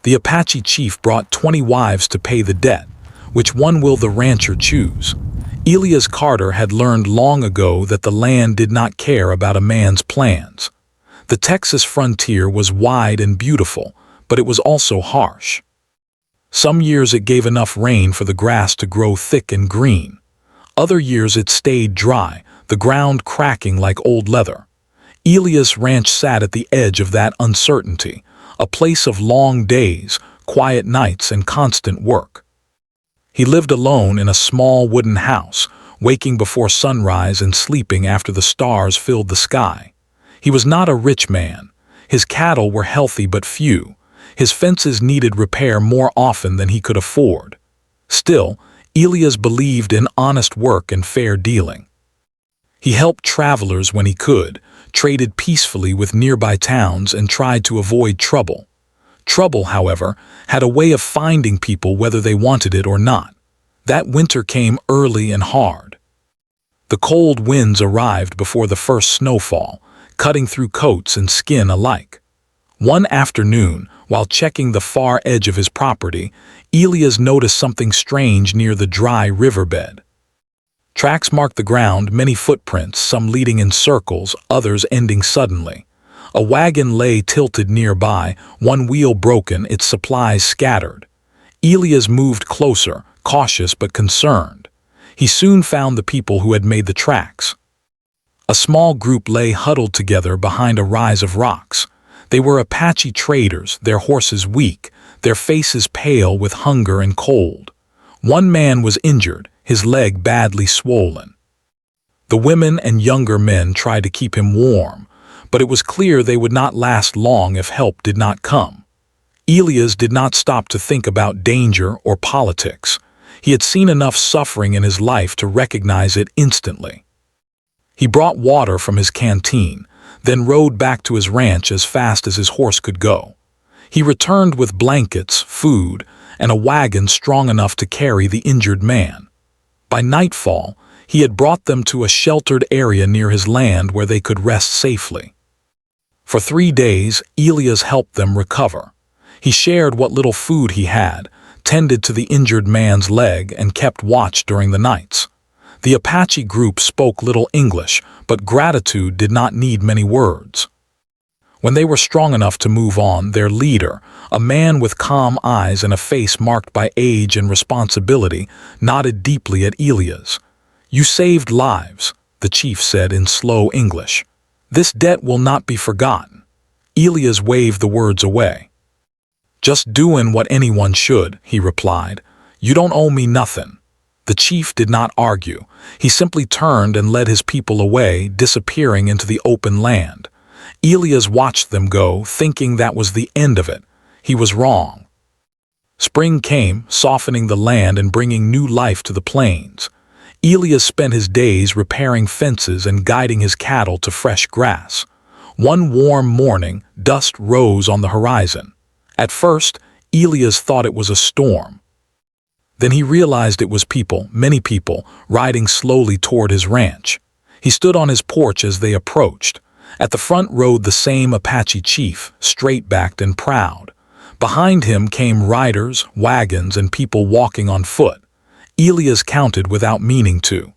The Apache chief brought 20 wives to pay the debt. Which one will the rancher choose? Elias Carter had learned long ago that the land did not care about a man's plans. The Texas frontier was wide and beautiful, but it was also harsh. Some years it gave enough rain for the grass to grow thick and green. Other years it stayed dry, the ground cracking like old leather. Elias' ranch sat at the edge of that uncertainty, a place of long days, quiet nights, and constant work. He lived alone in a small wooden house, waking before sunrise and sleeping after the stars filled the sky. He was not a rich man. His cattle were healthy but few. His fences needed repair more often than he could afford. Still, Elias believed in honest work and fair dealing. He helped travelers when he could, traded peacefully with nearby towns, and tried to avoid trouble. Trouble, however, had a way of finding people whether they wanted it or not. That winter came early and hard. The cold winds arrived before the first snowfall, cutting through coats and skin alike. One afternoon, while checking the far edge of his property, Elias noticed something strange near the dry riverbed. Tracks marked the ground, many footprints, some leading in circles, others ending suddenly. A wagon lay tilted nearby, one wheel broken, its supplies scattered. Elias moved closer, cautious but concerned. He soon found the people who had made the tracks. A small group lay huddled together behind a rise of rocks. They were Apache traders, their horses weak, their faces pale with hunger and cold. One man was injured, his leg badly swollen. The women and younger men tried to keep him warm, but it was clear they would not last long if help did not come. Elias did not stop to think about danger or politics. He had seen enough suffering in his life to recognize it instantly. He brought water from his canteen, then rode back to his ranch as fast as his horse could go. He returned with blankets, food, and a wagon strong enough to carry the injured man. By nightfall, he had brought them to a sheltered area near his land where they could rest safely. For 3 days, Elias helped them recover. He shared what little food he had, tended to the injured man's leg, and kept watch during the nights. The Apache group spoke little English, but gratitude did not need many words. When they were strong enough to move on, their leader, a man with calm eyes and a face marked by age and responsibility, nodded deeply at Elias. "You saved lives," the chief said in slow English. "This debt will not be forgotten." Elias waved the words away. "Just doing what anyone should," he replied. "You don't owe me nothing." The chief did not argue. He simply turned and led his people away, disappearing into the open land. Elias watched them go, thinking that was the end of it. He was wrong. Spring came, softening the land and bringing new life to the plains. Elias spent his days repairing fences and guiding his cattle to fresh grass. One warm morning, dust rose on the horizon. At first, Elias thought it was a storm. Then he realized it was people, many people, riding slowly toward his ranch. He stood on his porch as they approached. At the front rode the same Apache chief, straight-backed and proud. Behind him came riders, wagons, and people walking on foot. Elias counted without meaning to.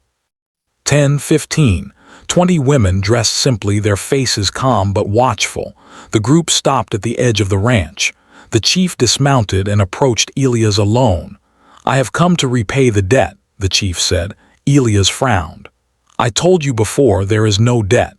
10, 15, 20 women dressed simply, their faces calm but watchful. The group stopped at the edge of the ranch. The chief dismounted and approached Elias alone. "I have come to repay the debt," the chief said. Elias frowned. "I told you before, there is no debt."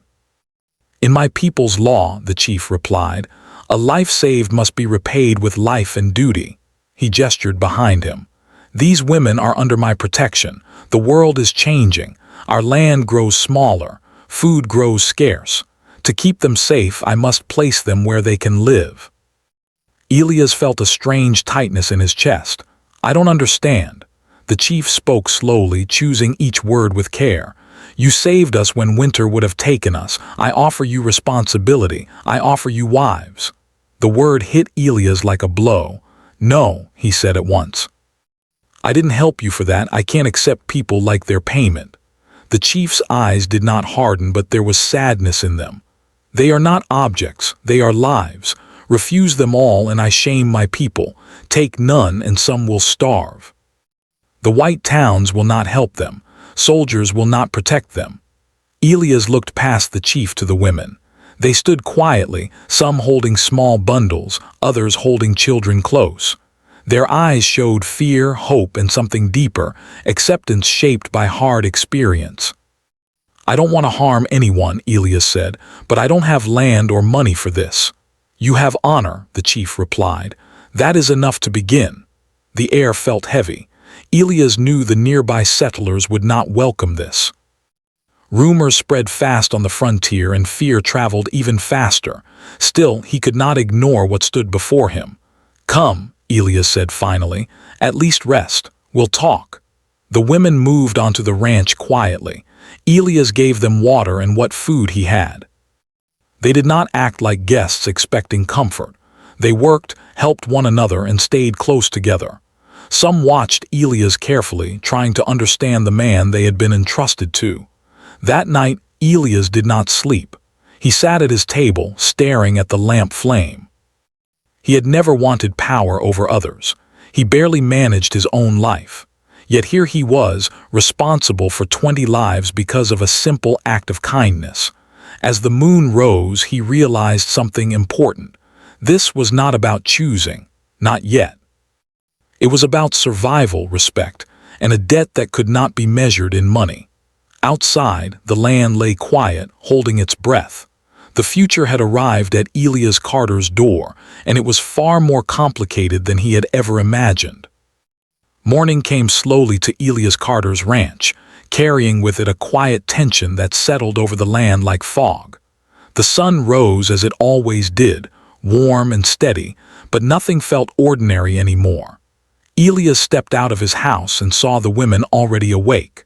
"In my people's law," the chief replied, "a life saved must be repaid with life and duty." He gestured behind him. "These women are under my protection. The world is changing. Our land grows smaller. Food grows scarce. To keep them safe, I must place them where they can live." Elias felt a strange tightness in his chest. "I don't understand." The chief spoke slowly, choosing each word with care. "You saved us when winter would have taken us. I offer you responsibility. I offer you wives." The word hit Elias like a blow. "No," he said at once. "I didn't help you for that. I can't accept people like their payment." The chief's eyes did not harden, but there was sadness in them. "They are not objects. They are lives. Refuse them all and I shame my people. Take none and some will starve. The white towns will not help them. Soldiers will not protect them. Elias looked past the chief to the women. They stood quietly, some holding small bundles, others holding children close. Their eyes showed fear, hope, and something deeper, acceptance shaped by hard experience. I don't want to harm anyone, Elias said, but I don't have land or money for this. You have honor, the chief replied. That is enough to begin. The air felt heavy. Elias knew the nearby settlers would not welcome this. Rumors spread fast on the frontier and fear traveled even faster. Still, he could not ignore what stood before him. Come, Elias said finally, at least rest. We'll talk. The women moved onto the ranch quietly. Elias gave them water and what food he had. They did not act like guests expecting comfort. They worked, helped one another, and stayed close together. Some watched Elias carefully, trying to understand the man they had been entrusted to. That night, Elias did not sleep. He sat at his table, staring at the lamp flame. He had never wanted power over others. He barely managed his own life. Yet here he was, responsible for 20 lives because of a simple act of kindness. As the moon rose, he realized something important. This was not about choosing, not yet. It was about survival, respect, and a debt that could not be measured in money. Outside, the land lay quiet, holding its breath. The future had arrived at Elias Carter's door, and it was far more complicated than he had ever imagined. Morning came slowly to Elias Carter's ranch, carrying with it a quiet tension that settled over the land like fog. The sun rose as it always did, warm and steady, but nothing felt ordinary anymore. Elias stepped out of his house and saw the women already awake.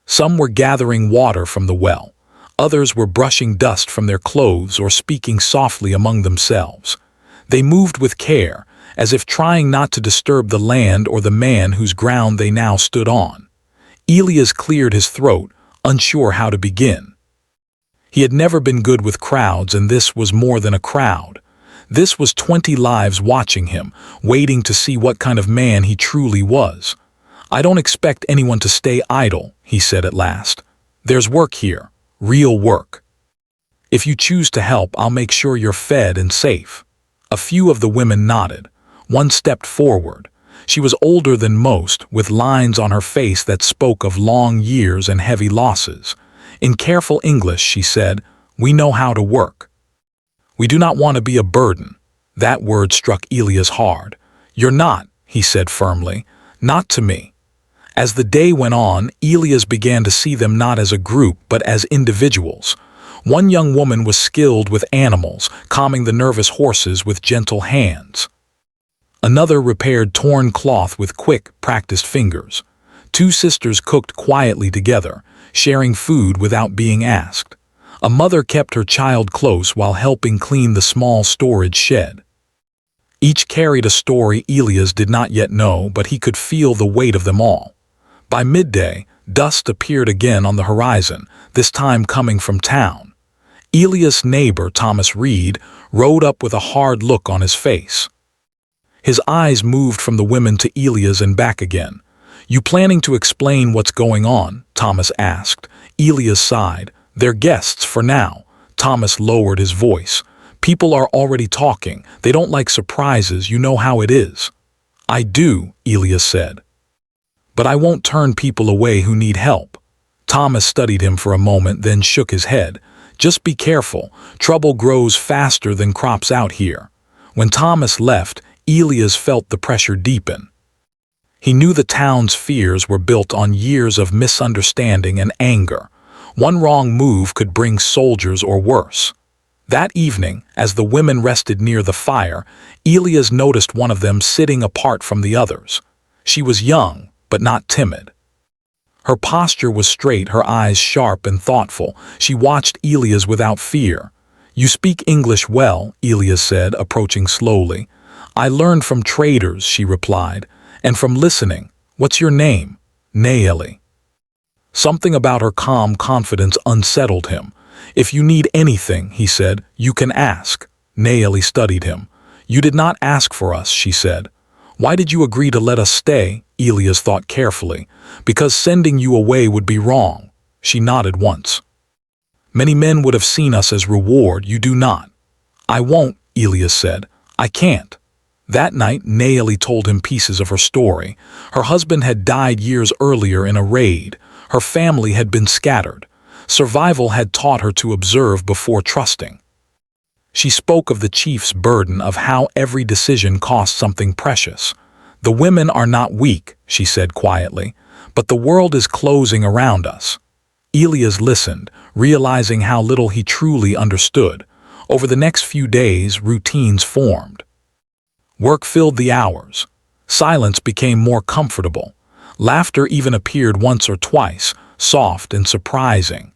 Some were gathering water from the well. Others were brushing dust from their clothes or speaking softly among themselves. They moved with care, as if trying not to disturb the land or the man whose ground they now stood on. Elias cleared his throat, unsure how to begin. He had never been good with crowds, and this was more than a crowd. This was 20 lives watching him, waiting to see what kind of man he truly was. I don't expect anyone to stay idle, he said at last. There's work here, real work. If you choose to help, I'll make sure you're fed and safe. A few of the women nodded. One stepped forward. She was older than most, with lines on her face that spoke of long years and heavy losses. In careful English, she said, "We know how to work. We do not want to be a burden." That word struck Elias hard. "You're not," he said firmly. "Not to me." As the day went on, Elias began to see them not as a group, but as individuals. One young woman was skilled with animals, calming the nervous horses with gentle hands. Another repaired torn cloth with quick, practiced fingers. Two sisters cooked quietly together, sharing food without being asked. A mother kept her child close while helping clean the small storage shed. Each carried a story Elias did not yet know, but he could feel the weight of them all. By midday, dust appeared again on the horizon, this time coming from town. Elias' neighbor, Thomas Reed, rode up with a hard look on his face. His eyes moved from the women to Elias and back again. "You planning to explain what's going on?" Thomas asked. Elias sighed. "They're guests for now." Thomas lowered his voice. "People are already talking. They don't like surprises. You know how it is." "I do," Elias said. "But I won't turn people away who need help." Thomas studied him for a moment, then shook his head. "Just be careful. Trouble grows faster than crops out here." When Thomas left, Elias felt the pressure deepen. He knew the town's fears were built on years of misunderstanding and anger. One wrong move could bring soldiers or worse. That evening, as the women rested near the fire, Elias noticed one of them sitting apart from the others. She was young, but not timid. Her posture was straight, her eyes sharp and thoughtful. She watched Elias without fear. "You speak English well," Elias said, approaching slowly. "I learned from traders," she replied, "and from listening. What's your name?" "Naeli." Something about her calm confidence unsettled him. "If you need anything," he said, "you can ask." Naeli studied him. "You did not ask for us," she said. "Why did you agree to let us stay?" Elias thought carefully. "Because sending you away would be wrong." She nodded once. "Many men would have seen us as reward. You do not." "I won't," Elias said. "I can't." That night, Naeli told him pieces of her story. Her husband had died years earlier in a raid. Her family had been scattered. Survival had taught her to observe before trusting. She spoke of the chief's burden, of how every decision cost something precious. "The women are not weak," she said quietly, "but the world is closing around us." Elias listened, realizing how little he truly understood. Over the next few days, routines formed. Work filled the hours. Silence became more comfortable. Laughter even appeared once or twice, soft and surprising.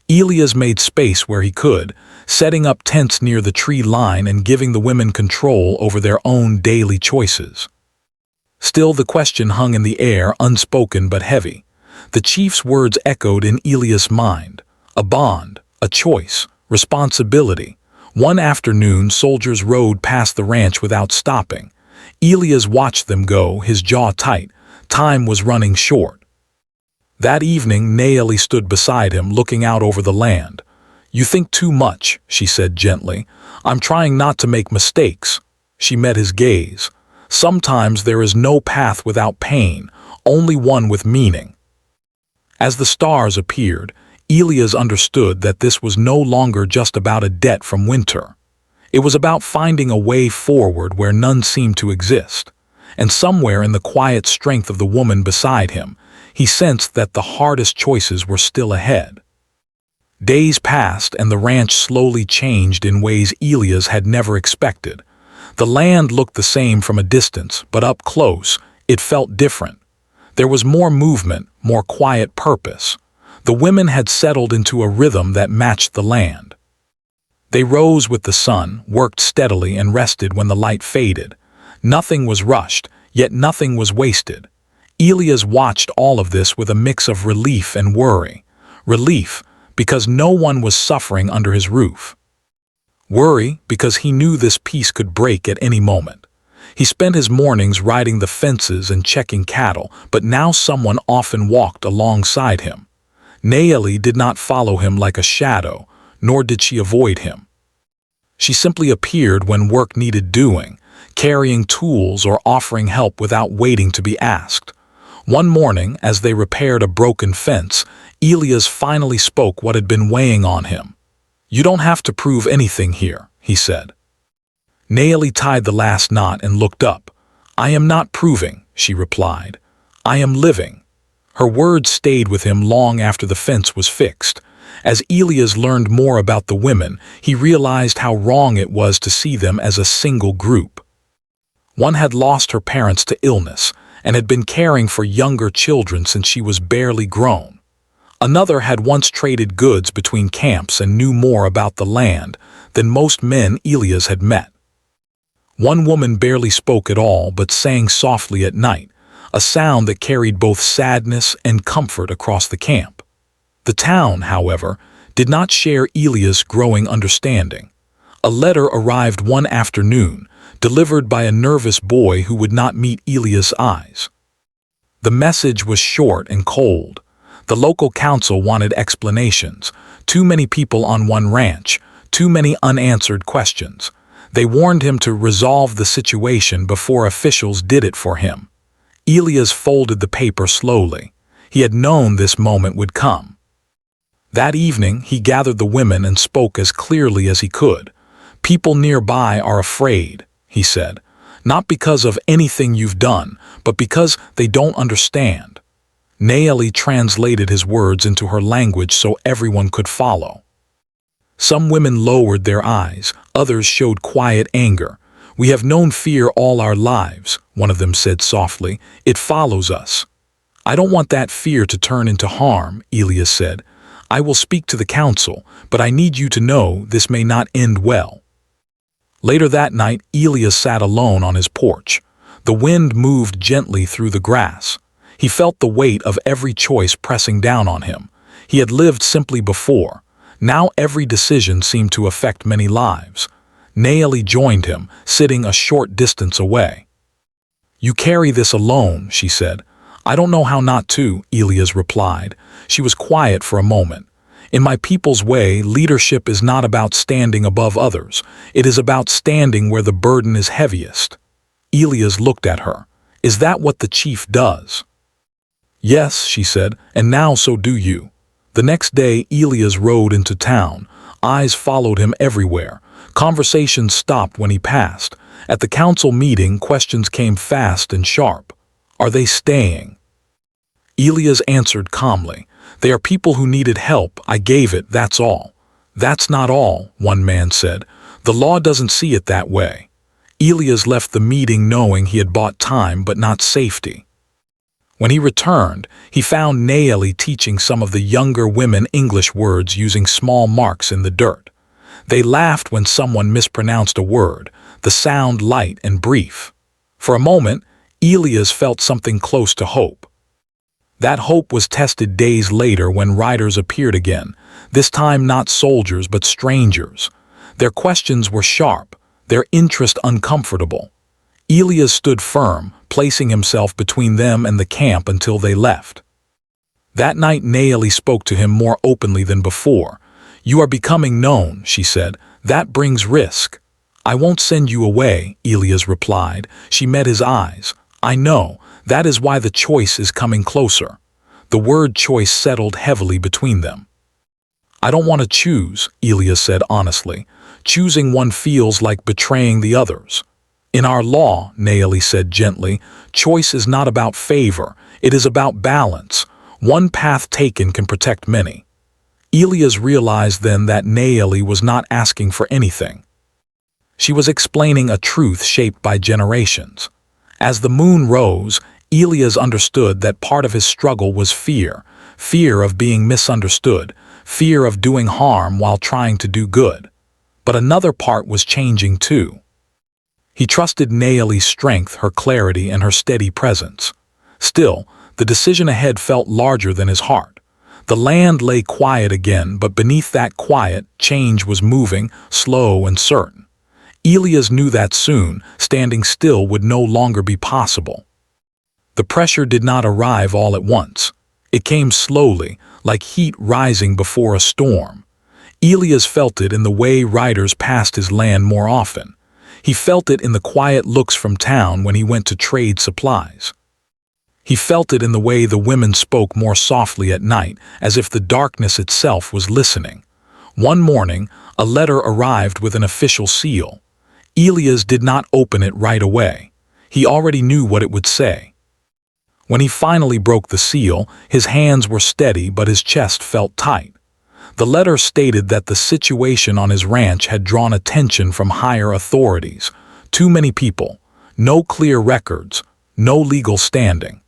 Elias made space where he could, setting up tents near the tree line and giving the women control over their own daily choices. Still, the question hung in the air, unspoken but heavy. The chief's words echoed in Elias' mind. A bond, a choice, responsibility. One afternoon, soldiers rode past the ranch without stopping. Elias watched them go, his jaw tight. Time was running short. That evening, Naeli stood beside him, looking out over the land. "You think too much," she said gently. "I'm trying not to make mistakes." She met his gaze. "Sometimes there is no path without pain, only one with meaning." As the stars appeared, Elias understood that this was no longer just about a debt from winter. It was about finding a way forward where none seemed to exist. And somewhere in the quiet strength of the woman beside him, he sensed that the hardest choices were still ahead. Days passed and the ranch slowly changed in ways Elias had never expected. The land looked the same from a distance, but up close, it felt different. There was more movement, more quiet purpose. The women had settled into a rhythm that matched the land. They rose with the sun, worked steadily, and rested when the light faded. Nothing was rushed, yet nothing was wasted. Elias watched all of this with a mix of relief and worry. Relief, because no one was suffering under his roof. Worry, because he knew this peace could break at any moment. He spent his mornings riding the fences and checking cattle, but now someone often walked alongside him. Naeli did not follow him like a shadow, nor did she avoid him. She simply appeared when work needed doing, carrying tools or offering help without waiting to be asked. One morning, as they repaired a broken fence, Elias finally spoke what had been weighing on him. "You don't have to prove anything here," he said. Naeli tied the last knot and looked up. "I am not proving," she replied. "I am living." Her words stayed with him long after the fence was fixed. As Elias learned more about the women, he realized how wrong it was to see them as a single group. One had lost her parents to illness and had been caring for younger children since she was barely grown. Another had once traded goods between camps and knew more about the land than most men Elias had met. One woman barely spoke at all but sang softly at night, a sound that carried both sadness and comfort across the camp. The town, however, did not share Elias' growing understanding. A letter arrived one afternoon, delivered by a nervous boy who would not meet Elias' eyes. The message was short and cold. The local council wanted explanations. Too many people on one ranch, too many unanswered questions. They warned him to resolve the situation before officials did it for him. Elias folded the paper slowly. He had known this moment would come. That evening, he gathered the women and spoke as clearly as he could. "People nearby are afraid," he said. "Not because of anything you've done, but because they don't understand." Naeli translated his words into her language so everyone could follow. Some women lowered their eyes, others showed quiet anger. "We have known fear all our lives," one of them said softly. "It follows us." "I don't want that fear to turn into harm," Elias said. "I will speak to the council, but I need you to know this may not end well." Later that night, Elias sat alone on his porch. The wind moved gently through the grass. He felt the weight of every choice pressing down on him. He had lived simply before. Now every decision seemed to affect many lives. Naeli joined him, sitting a short distance away. "You carry this alone," she said. "I don't know how not to," Elias replied. She was quiet for a moment. "In my people's way, leadership is not about standing above others. It is about standing where the burden is heaviest." Elias looked at her. "Is that what the chief does?" "Yes," she said, "and now so do you." The next day, Elias rode into town. Eyes followed him everywhere. Conversations stopped when he passed. At the council meeting, questions came fast and sharp. "Are they staying?" Elias answered calmly. "They are people who needed help. I gave it, that's all." "That's not all," one man said. "The law doesn't see it that way." Elias left the meeting knowing he had bought time but not safety. When he returned, he found Naeli teaching some of the younger women English words using small marks in the dirt. They laughed when someone mispronounced a word, the sound light and brief. For a moment, Elias felt something close to hope. That hope was tested days later when riders appeared again, this time not soldiers but strangers. Their questions were sharp, their interest uncomfortable. Elias stood firm, placing himself between them and the camp until they left. That night Naeli spoke to him more openly than before. "You are becoming known," she said. "That brings risk." "I won't send you away," Elias replied. She met his eyes. "I know. That is why the choice is coming closer." The word choice settled heavily between them. "I don't want to choose," Elias said honestly. "Choosing one feels like betraying the others." "In our law," Naeli said gently, "choice is not about favor. It is about balance. One path taken can protect many." Elias realized then that Naeli was not asking for anything. She was explaining a truth shaped by generations. As the moon rose, Elias understood that part of his struggle was fear, fear of being misunderstood, fear of doing harm while trying to do good. But another part was changing too. He trusted Naeli's strength, her clarity, and her steady presence. Still, the decision ahead felt larger than his heart. The land lay quiet again, but beneath that quiet, change was moving, slow and certain. Elias knew that soon, standing still would no longer be possible. The pressure did not arrive all at once. It came slowly, like heat rising before a storm. Elias felt it in the way riders passed his land more often. He felt it in the quiet looks from town when he went to trade supplies. He felt it in the way the women spoke more softly at night, as if the darkness itself was listening. One morning, a letter arrived with an official seal. Elias did not open it right away. He already knew what it would say. When he finally broke the seal, his hands were steady but his chest felt tight. The letter stated that the situation on his ranch had drawn attention from higher authorities. Too many people, no clear records, no legal standing.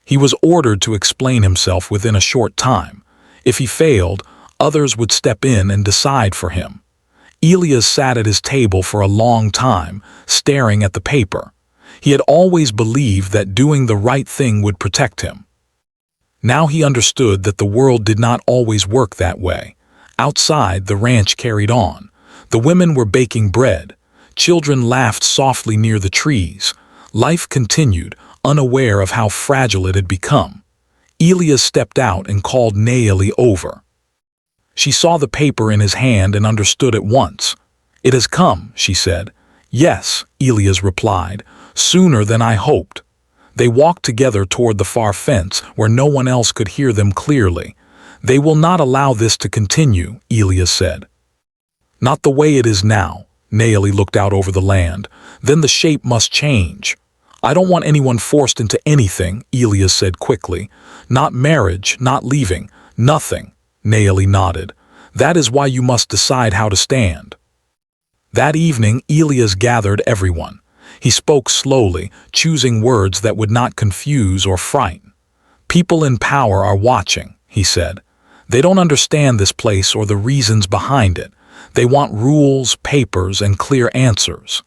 He was ordered to explain himself within a short time. If he failed, others would step in and decide for him. Elias sat at his table for a long time, staring at the paper. He had always believed that doing the right thing would protect him. Now he understood that the world did not always work that way. Outside, the ranch carried on. The women were baking bread. Children laughed softly near the trees. Life continued, unaware of how fragile it had become. Elias stepped out and called Naeli over. She saw the paper in his hand and understood at once. "It has come," she said. "Yes," Elias replied, "sooner than I hoped." They walked together toward the far fence where no one else could hear them clearly. "They will not allow this to continue," Elias said. "Not the way it is now." Naeli looked out over the land. "Then the shape must change." "I don't want anyone forced into anything," Elias said quickly. "Not marriage, not leaving, nothing." Naeli nodded. "That is why you must decide how to stand." That evening, Elias gathered everyone. He spoke slowly, choosing words that would not confuse or frighten. "People in power are watching," he said. "They don't understand this place or the reasons behind it. They want rules, papers, and clear answers."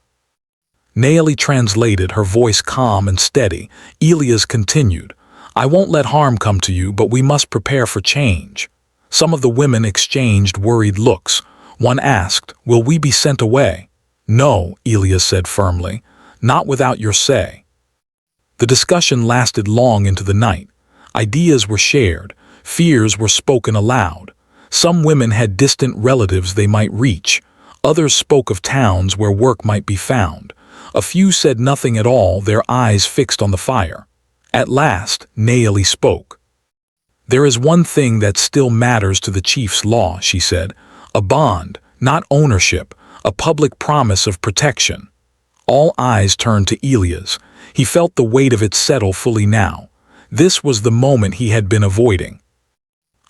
Naeli translated, her voice calm and steady. Elias continued, "I won't let harm come to you, but we must prepare for change." Some of the women exchanged worried looks. One asked, "Will we be sent away?" "No," Elias said firmly, "not without your say." The discussion lasted long into the night. Ideas were shared, fears were spoken aloud. Some women had distant relatives they might reach. Others spoke of towns where work might be found. A few said nothing at all, their eyes fixed on the fire. At last, Naomi spoke. "There is one thing that still matters to the chief's law," she said. "A bond, not ownership, a public promise of protection." All eyes turned to Elias. He felt the weight of it settle fully now. This was the moment he had been avoiding.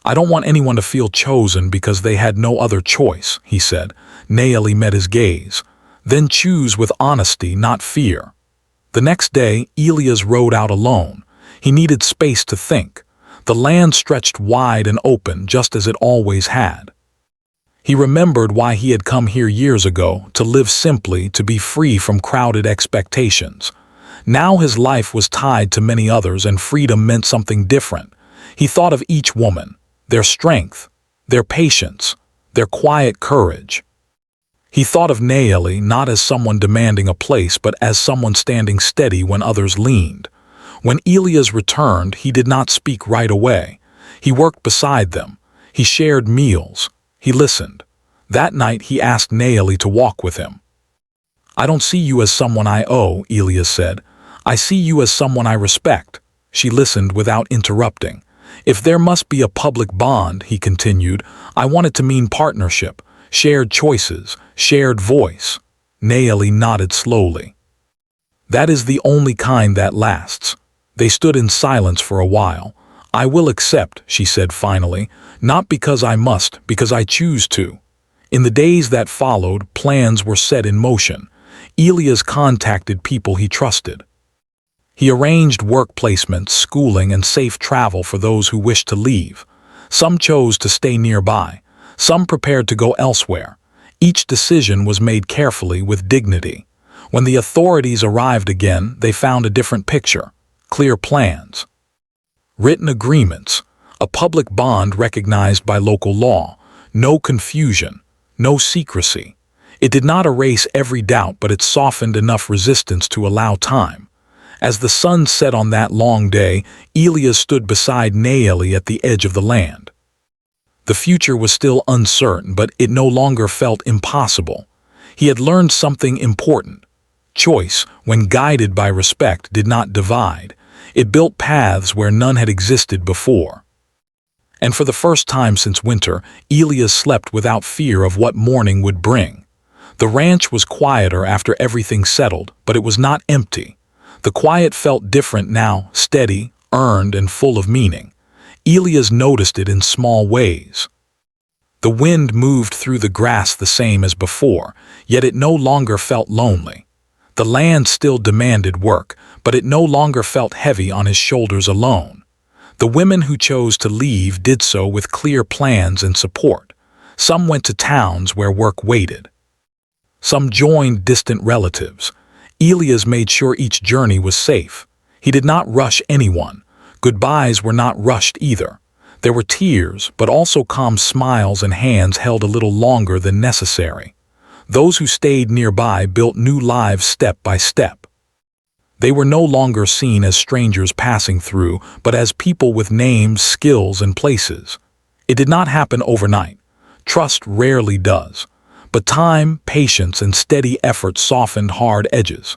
"I don't want anyone to feel chosen because they had no other choice," he said. Naomi met his gaze. "Then choose with honesty, not fear." The next day, Elias rode out alone. He needed space to think. The land stretched wide and open, just as it always had. He remembered why he had come here years ago, to live simply, to be free from crowded expectations. Now his life was tied to many others, and freedom meant something different. He thought of each woman, their strength, their patience, their quiet courage. He thought of Naomi not as someone demanding a place, but as someone standing steady when others leaned. When Elias returned, he did not speak right away. He worked beside them. He shared meals. He listened. That night he asked Naomi to walk with him. "I don't see you as someone I owe," Elias said. "I see you as someone I respect." She listened without interrupting. "If there must be a public bond," he continued, "I want it to mean partnership, shared choices, shared voice." Naomi nodded slowly. "That is the only kind that lasts." They stood in silence for a while. "I will accept," she said finally, "not because I must, because I choose to." In the days that followed, plans were set in motion. Elias contacted people he trusted. He arranged work placements, schooling, and safe travel for those who wished to leave. Some chose to stay nearby. Some prepared to go elsewhere. Each decision was made carefully, with dignity. When the authorities arrived again, they found a different picture. Clear plans. Written agreements. A public bond recognized by local law. No confusion. No secrecy. It did not erase every doubt, but it softened enough resistance to allow time. As the sun set on that long day, Elias stood beside Naomi at the edge of the land. The future was still uncertain, but it no longer felt impossible. He had learned something important. Choice, when guided by respect, did not divide. It built paths where none had existed before. And for the first time since winter, Elias slept without fear of what morning would bring. The ranch was quieter after everything settled, but it was not empty. The quiet felt different now, steady, earned, and full of meaning. Elias noticed it in small ways. The wind moved through the grass the same as before, yet it no longer felt lonely. The land still demanded work, but it no longer felt heavy on his shoulders alone. The women who chose to leave did so with clear plans and support. Some went to towns where work waited. Some joined distant relatives. Elias made sure each journey was safe. He did not rush anyone. Goodbyes were not rushed either. There were tears, but also calm smiles, and hands held a little longer than necessary. Those who stayed nearby built new lives step by step. They were no longer seen as strangers passing through, but as people with names, skills, and places. It did not happen overnight. Trust rarely does. But time, patience, and steady effort softened hard edges.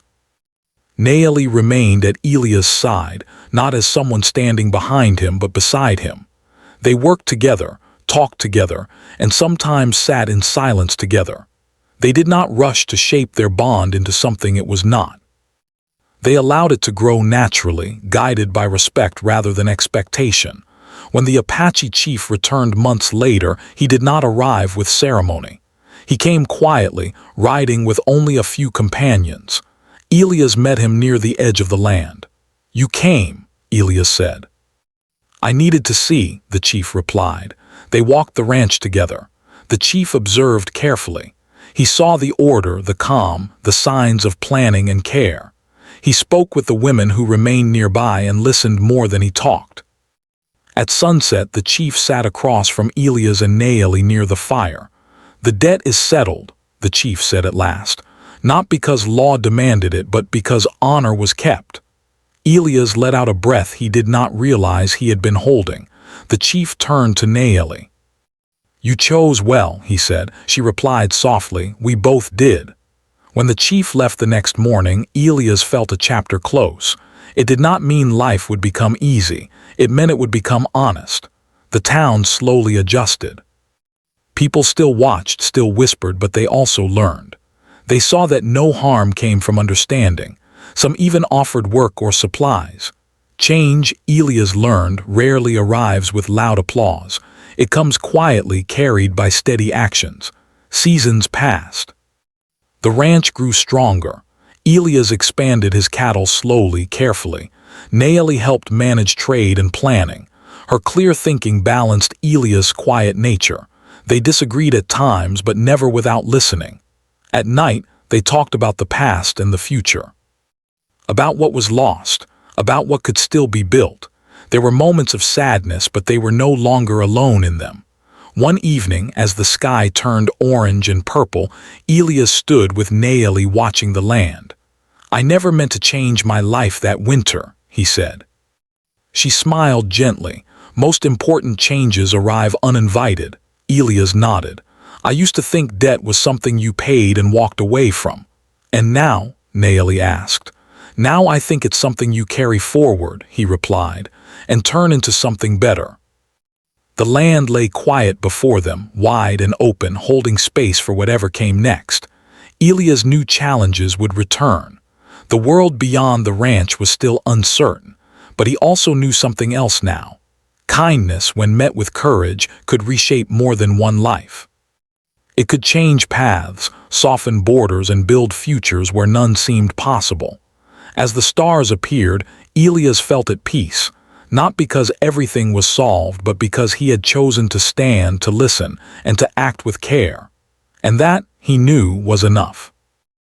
Naomi remained at Elias' side, not as someone standing behind him, but beside him. They worked together, talked together, and sometimes sat in silence together. They did not rush to shape their bond into something it was not. They allowed it to grow naturally, guided by respect rather than expectation. When the Apache chief returned months later, he did not arrive with ceremony. He came quietly, riding with only a few companions. Elias met him near the edge of the land. "You came," Elias said. "I needed to see," the chief replied. They walked the ranch together. The chief observed carefully. He saw the order, the calm, the signs of planning and care. He spoke with the women who remained nearby and listened more than he talked. At sunset, the chief sat across from Elias and Naomi near the fire. "The debt is settled," the chief said at last. Not because law demanded it, but because honor was kept. Elias let out a breath he did not realize he had been holding. The chief turned to Naeli. "You chose well," he said. She replied softly, "We both did." When the chief left the next morning, Elias felt a chapter close. It did not mean life would become easy. It meant it would become honest. The town slowly adjusted. People still watched, still whispered, but they also learned. They saw that no harm came from understanding. Some even offered work or supplies. Change, Elias learned, rarely arrives with loud applause. It comes quietly, carried by steady actions. Seasons passed. The ranch grew stronger. Elias expanded his cattle slowly, carefully. Naeli helped manage trade and planning. Her clear thinking balanced Elias' quiet nature. They disagreed at times, but never without listening. At night, they talked about the past and the future. About what was lost, about what could still be built. There were moments of sadness, but they were no longer alone in them. One evening, as the sky turned orange and purple, Elias stood with Naeli watching the land. "I never meant to change my life that winter," he said. She smiled gently. "Most important changes arrive uninvited." Elias nodded. "I used to think debt was something you paid and walked away from." "And now?" Naeli asked. "Now I think it's something you carry forward," he replied, "and turn into something better." The land lay quiet before them, wide and open, holding space for whatever came next. Elias knew challenges would return. The world beyond the ranch was still uncertain, but he also knew something else now. Kindness, when met with courage, could reshape more than one life. It could change paths, soften borders, and build futures where none seemed possible. As the stars appeared, Elias felt at peace, not because everything was solved, but because he had chosen to stand, to listen, and to act with care. And that, he knew, was enough.